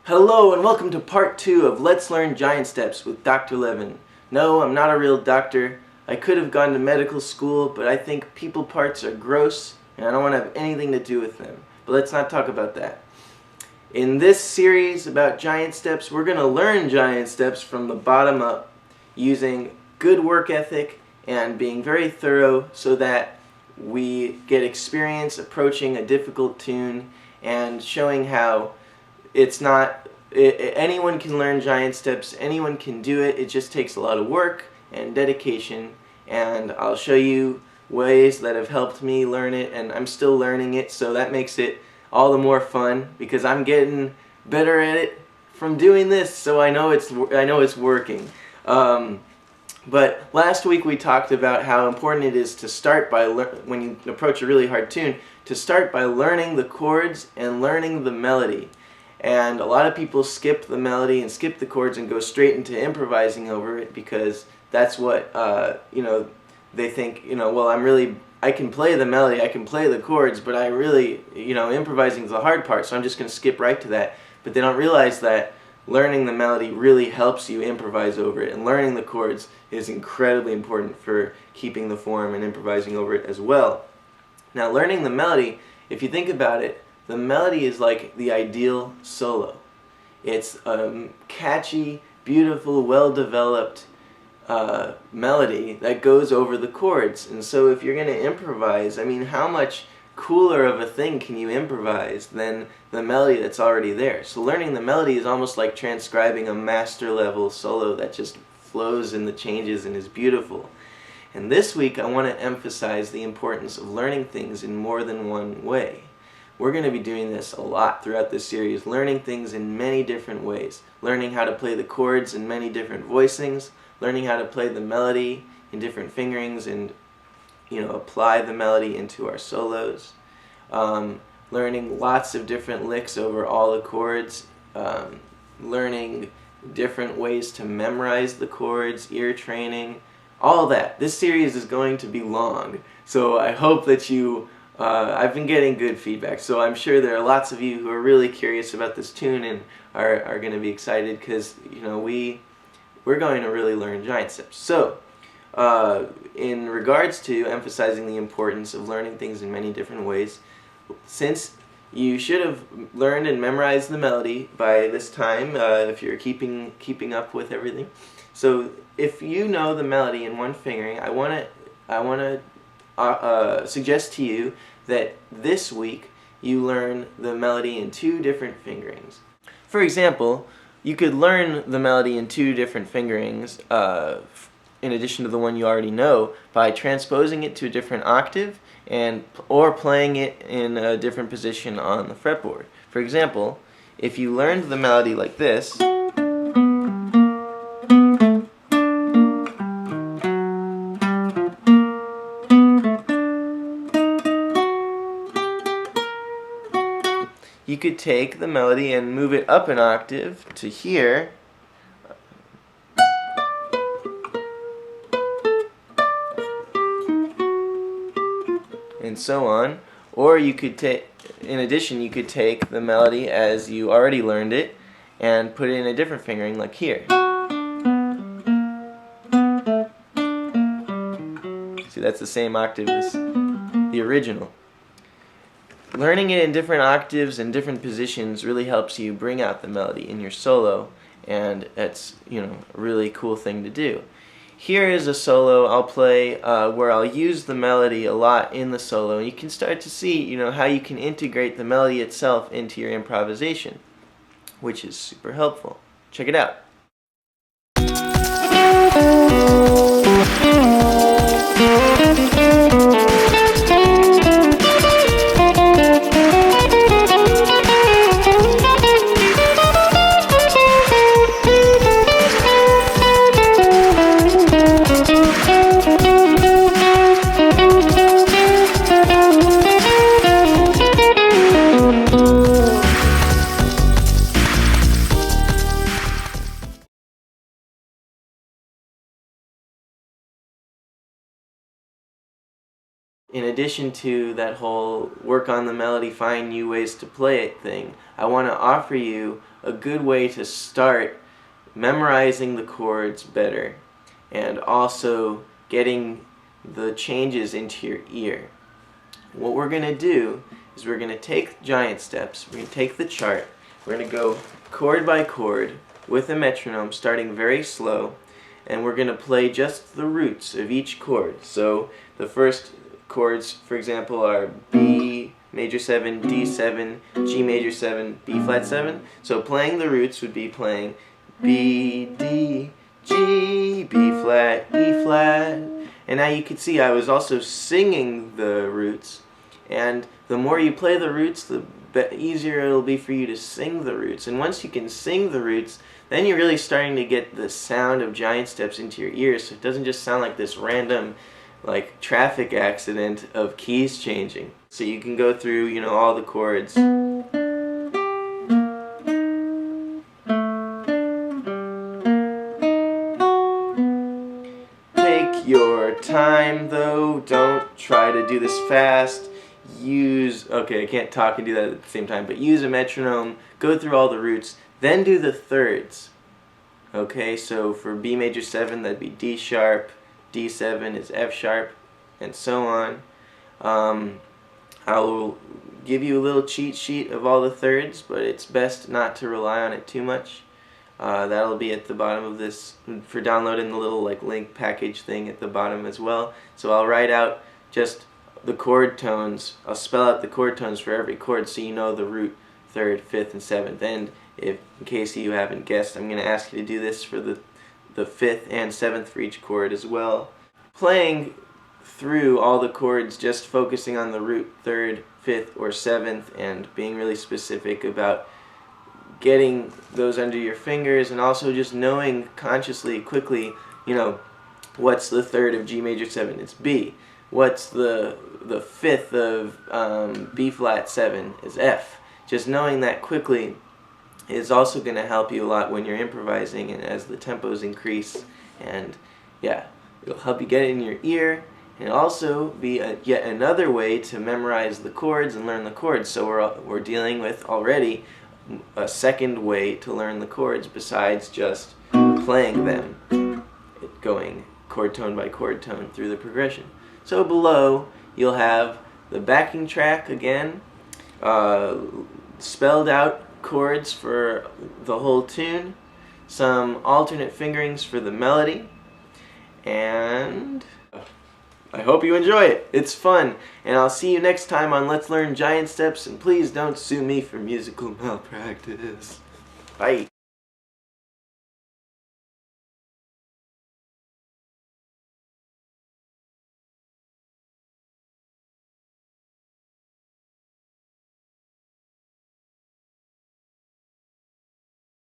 Hello and welcome to part 2 of Let's Learn Giant Steps with Dr. Levin. No, I'm not a real doctor. I could have gone to medical school, but I think people parts are gross and I don't want to have anything to do with them. But let's not talk about that. In this series about giant steps, we're going to learn giant steps from the bottom up using good work ethic and being very thorough so that we get experience approaching a difficult tune and showing how anyone can learn giant steps, anyone can do it. It just takes a lot of work and dedication, and I'll show you ways that have helped me learn it, and I'm still learning it, so that makes it all the more fun because I'm getting better at it from doing this, so I know it's working. But last week we talked about how important it is to start by when you approach a really hard tune, to start by learning the chords and learning the melody. And a lot of people skip the melody and skip the chords and go straight into improvising over it because that's what they think, well, I can play the melody, I can play the chords, but I really, improvising is the hard part, so I'm just going to skip right to that. But they don't realize that learning the melody really helps you improvise over it, and learning the chords is incredibly important for keeping the form and improvising over it as well. Now, learning the melody, if you think about it, the melody is like the ideal solo. It's a catchy, beautiful, well-developed melody that goes over the chords. And so if you're going to improvise, how much cooler of a thing can you improvise than the melody that's already there? So learning the melody is almost like transcribing a master-level solo that just flows in the changes and is beautiful. And this week I want to emphasize the importance of learning things in more than one way. We're going to be doing this a lot throughout this series, learning things in many different ways. Learning how to play the chords in many different voicings, learning how to play the melody in different fingerings and apply the melody into our solos. Learning lots of different licks over all the chords, learning different ways to memorize the chords, ear training, all that. This series is going to be long, so I hope that I've been getting good feedback, so I'm sure there are lots of you who are really curious about this tune and are going to be excited because we're going to really learn giant steps. So, in regards to emphasizing the importance of learning things in many different ways, since you should have learned and memorized the melody by this time, if you're keeping up with everything. So, if you know the melody in one fingering, I want to suggest to you that this week you learn the melody in 2 different fingerings. For example, you could learn the melody in 2 different fingerings in addition to the one you already know by transposing it to a different octave or playing it in a different position on the fretboard. For example, if you learned the melody like this, you could take the melody and move it up an octave to here, and so on. Or you could in addition, you could take the melody as you already learned it and put it in a different fingering, like here. See, that's the same octave as the original. Learning it in different octaves and different positions really helps you bring out the melody in your solo, and that's a really cool thing to do. Here is a solo I'll play where I'll use the melody a lot in the solo, and you can start to see how you can integrate the melody itself into your improvisation, which is super helpful. Check it out. In addition to that whole work on the melody, find new ways to play it thing, I want to offer you a good way to start memorizing the chords better and also getting the changes into your ear. What we're going to do is we're going to take giant steps, we're going to take the chart, we're going to go chord by chord with a metronome starting very slow, and we're going to play just the roots of each chord. So the first chords, for example, are B major 7, D7, G major 7, B flat 7. So playing the roots would be playing B, D, G, B flat, E flat. And now you can see I was also singing the roots, and the more you play the roots, the easier it'll be for you to sing the roots. And once you can sing the roots, then you're really starting to get the sound of giant steps into your ears, so it doesn't just sound like this random like traffic accident of keys changing. So you can go through, you know, all the chords. Take your time though, don't try to do this fast. Okay, I can't talk and do that at the same time, but use a metronome, go through all the roots, then do the thirds. Okay, so for B major 7, that'd be D sharp, D7 is F sharp, and so on. I'll give you a little cheat sheet of all the thirds, but it's best not to rely on it too much. That'll be at the bottom of this for downloading the little like link package thing at the bottom as well. So I'll write out just the chord tones. I'll spell out the chord tones for every chord so you know the root, third, fifth, and seventh. And in case you haven't guessed, I'm going to ask you to do this for the fifth and seventh for each chord as well. Playing through all the chords, just focusing on the root, third, fifth, or seventh, and being really specific about getting those under your fingers, and also just knowing consciously, quickly, you know, what's the third of G major 7? It's B. What's the fifth of B flat 7? Is F. Just knowing that quickly is also going to help you a lot when you're improvising and as the tempos increase, and yeah, it'll help you get it in your ear, and also be yet another way to memorize the chords and learn the chords. So we're dealing with already a second way to learn the chords besides just playing them, going chord tone by chord tone through the progression. So below you'll have the backing track again, spelled out chords for the whole tune, some alternate fingerings for the melody, and I hope you enjoy it. It's fun, and I'll see you next time on Let's Learn Giant Steps, and please don't sue me for musical malpractice. Bye.